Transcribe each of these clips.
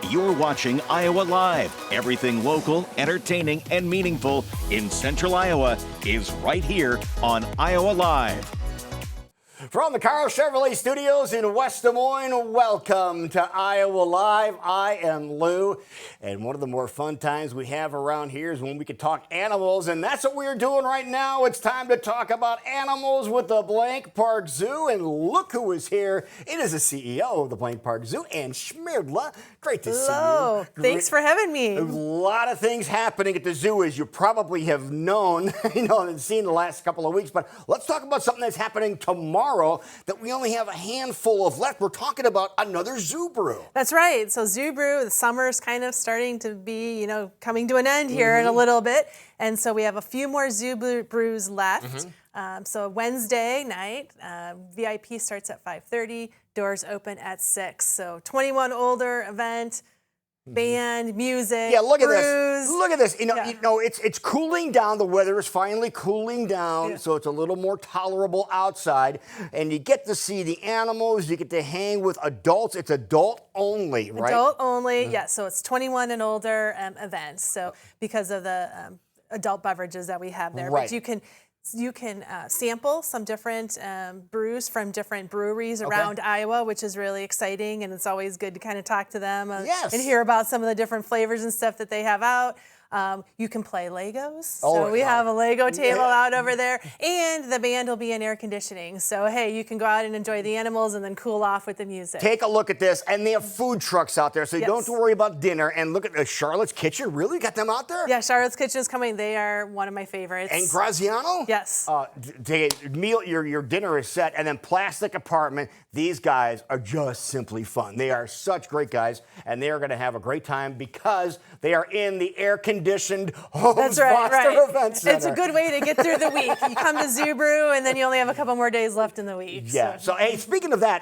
You're watching Iowa Live. Everything local, entertaining, and meaningful in Central Iowa is right here on Iowa Live. From the Carl Chevrolet Studios in West Des Moines, welcome to Iowa Live. I am Lou, and one of the more fun times we have around here is when we can talk animals, and that's what we're doing right now. It's time to talk about animals with the Blank Park Zoo, and look who is here. It is the CEO of the Blank Park Zoo, and Shimerdla. Great to see you. Hello. Thanks for having me. There's a lot of things happening at the zoo, as you probably have known, and seen the last couple of weeks, but let's talk about something that's happening tomorrow that we only have a handful of left. We're talking about another Zoo Brew. That's right. So Zoo Brew, the summer's kind of starting to be, coming to an end here in a little bit. And so we have a few more Zoo Brews left. So Wednesday night, VIP starts at 5:30, doors open at 6. So 21 older event. Band, music, yeah, look at brews. this. Look at this. It's cooling down. The weather is finally cooling down, so it's a little more tolerable outside. And you get to see the animals. You get to hang with adults. It's adult only, right? Adult only, yes. So it's 21 and older events. So because of the adult beverages that we have there, right. But you can sample some different brews from different breweries around Iowa, which is really exciting, and it's always good to kind of talk to them and hear about some of the different flavors and stuff that they have out. You can play Legos. So we have a Lego table out over there, and the band will be in air conditioning. So, hey, you can go out and enjoy the animals and then cool off with the music. Take a look at this, and they have food trucks out there, so you don't have to worry about dinner. And look at Charlotte's Kitchen. Really? Got them out there? Yeah, Charlotte's Kitchen is coming. They are one of my favorites. And Graziano? Yes. Your dinner is set, and then Plastic Apartment. These guys are just simply fun. They are such great guys, and they are going to have a great time because they are in the air-conditioned Homes Foster Event Center. It's a good way to get through the week. You come to Zoo Brew, and then you only have a couple more days left in the week. Yeah. So, hey, speaking of that,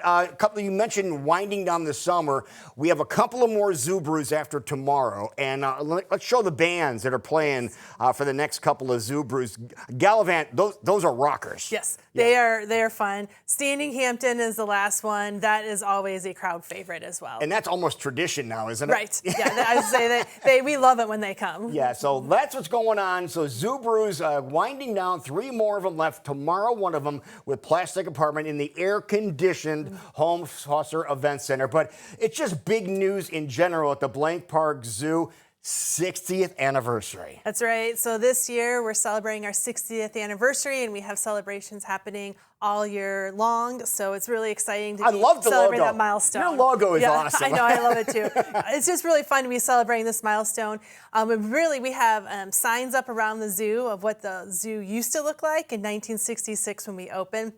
you mentioned winding down the summer. We have a couple of more Zoo Brews after tomorrow, and let's show the bands that are playing for the next couple of Zoo Brews. Gallivant, those are rockers. Yes, they are fun. Standing Hampton is the last one. That is always a crowd favorite as well. And that's almost tradition now, isn't it? Right. Yeah, I would say that we love it when they come. Yeah, so that's what's going on. So Zoo Brews winding down. 3 more of them left. Tomorrow, one of them with Plastic Apartment in the air-conditioned Homes Foster Event Center. But it's just big news in general at the Blank Park Zoo. 60th anniversary. That's right. So this year we're celebrating our 60th anniversary, and we have celebrations happening all year long. So it's really exciting to celebrate that milestone. Your logo is awesome. I know, I love it too. It's just really fun to be celebrating this milestone. We have signs up around the zoo of what the zoo used to look like in 1966 when we opened.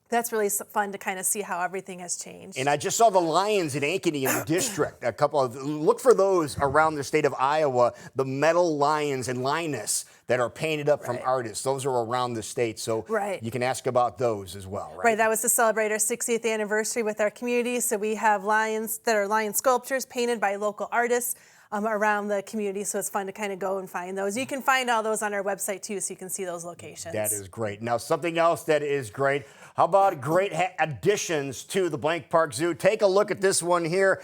That's really fun to kind of see how everything has changed. And I just saw the lions in Ankeny in the district. Look for those around the state of Iowa, the metal lions and lioness that are painted up from artists. Those are around the state, so you can ask about those as well, right? Right, that was to celebrate our 60th anniversary with our community. So we have lions that are lion sculptures painted by local artists around the community, so it's fun to kind of go and find those. You can find all those on our website too, so you can see those locations. That is great. Now, something else that is great. How about great additions to the Blank Park Zoo? Take a look at this one here.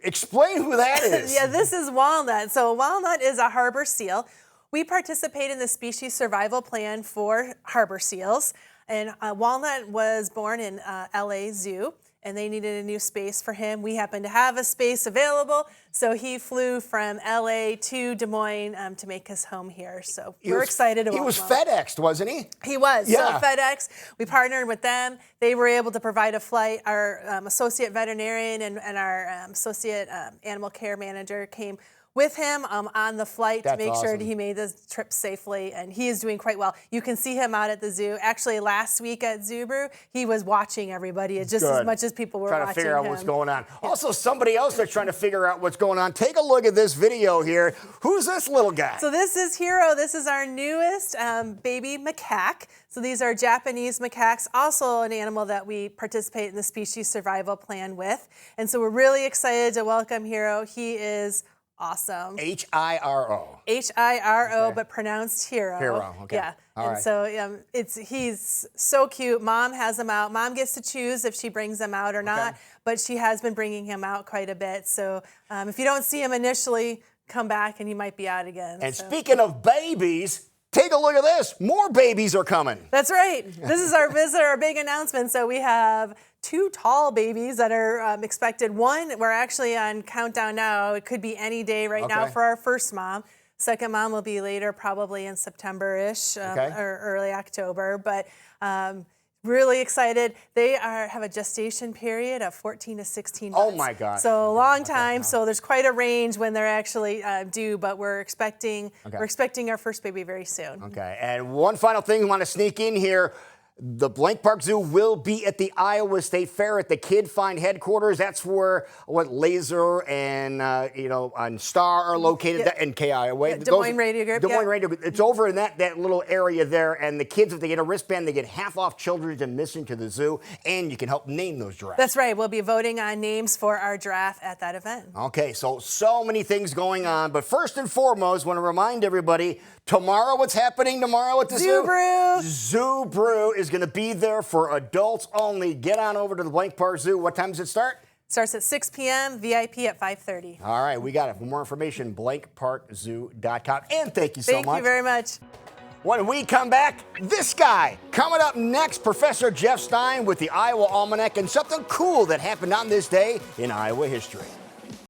Explain who that is. Yeah, this is Walnut. So Walnut is a harbor seal. We participate in the species survival plan for harbor seals, and Walnut was born in LA Zoo, and they needed a new space for him. We happen to have a space available, so he flew from LA to Des Moines to make his home here. So we're excited about him. He was FedExed, wasn't he? He was. Yeah. So FedEx, we partnered with them. They were able to provide a flight. Our associate veterinarian and our associate animal care manager came with him on the flight to make sure he made the trip safely, and he is doing quite well. You can see him out at the zoo. Actually, last week at Zoo Brew, he was watching everybody just as much as people were watching him. Trying to figure out what's going on. Yeah. Also, somebody else that's trying to figure out what's going on. Take a look at this video here. Who's this little guy? So this is Hero. This is our newest baby macaque. So these are Japanese macaques, also an animal that we participate in the species survival plan with. And so we're really excited to welcome Hero. He is awesome. H-I-R-O. H-I-R-O, Okay. but pronounced hero. Hero, okay. Yeah. All and right. so he's so cute. Mom has him out. Mom gets to choose if she brings him out or not, but she has been bringing him out quite a bit. So if you don't see him initially, come back and he might be out again. And speaking of babies, take a look at this. More babies are coming. That's right. This is our big announcement. So we have 2 tall babies that are expected. One, we're actually on countdown now. It could be any day right now for our first mom. Second mom will be later, probably in September-ish or early October. But really excited. They have a gestation period of 14 to 16 months. Oh my gosh. So a long time. So there's quite a range when they're actually due, but we're expecting our first baby very soon. Okay. And one final thing we want to sneak in here. The Blank Park Zoo will be at the Iowa State Fair at the Kid Find headquarters. That's where Laser and and Star are located. And KIOA. Des Moines Radio Group. Des Moines Radio Group. It's over in that little area there. And the kids, if they get a wristband, they get half off children's admission to the zoo, and you can help name those giraffes. That's right. We'll be voting on names for our giraffe at that event. Okay, so many things going on, but first and foremost, want to remind everybody, tomorrow, what's happening tomorrow at the zoo? Zoo Brew. Zoo Brew is going to be there for adults only. Get on over to the Blank Park Zoo. What time does it start? Starts at 6 p.m., VIP at 5:30. All right, we got it. For more information, blankparkzoo.com. And thank you so much. Thank you very much. When we come back, this guy. Coming up next, Professor Jeff Stein with the Iowa Almanac and something cool that happened on this day in Iowa history.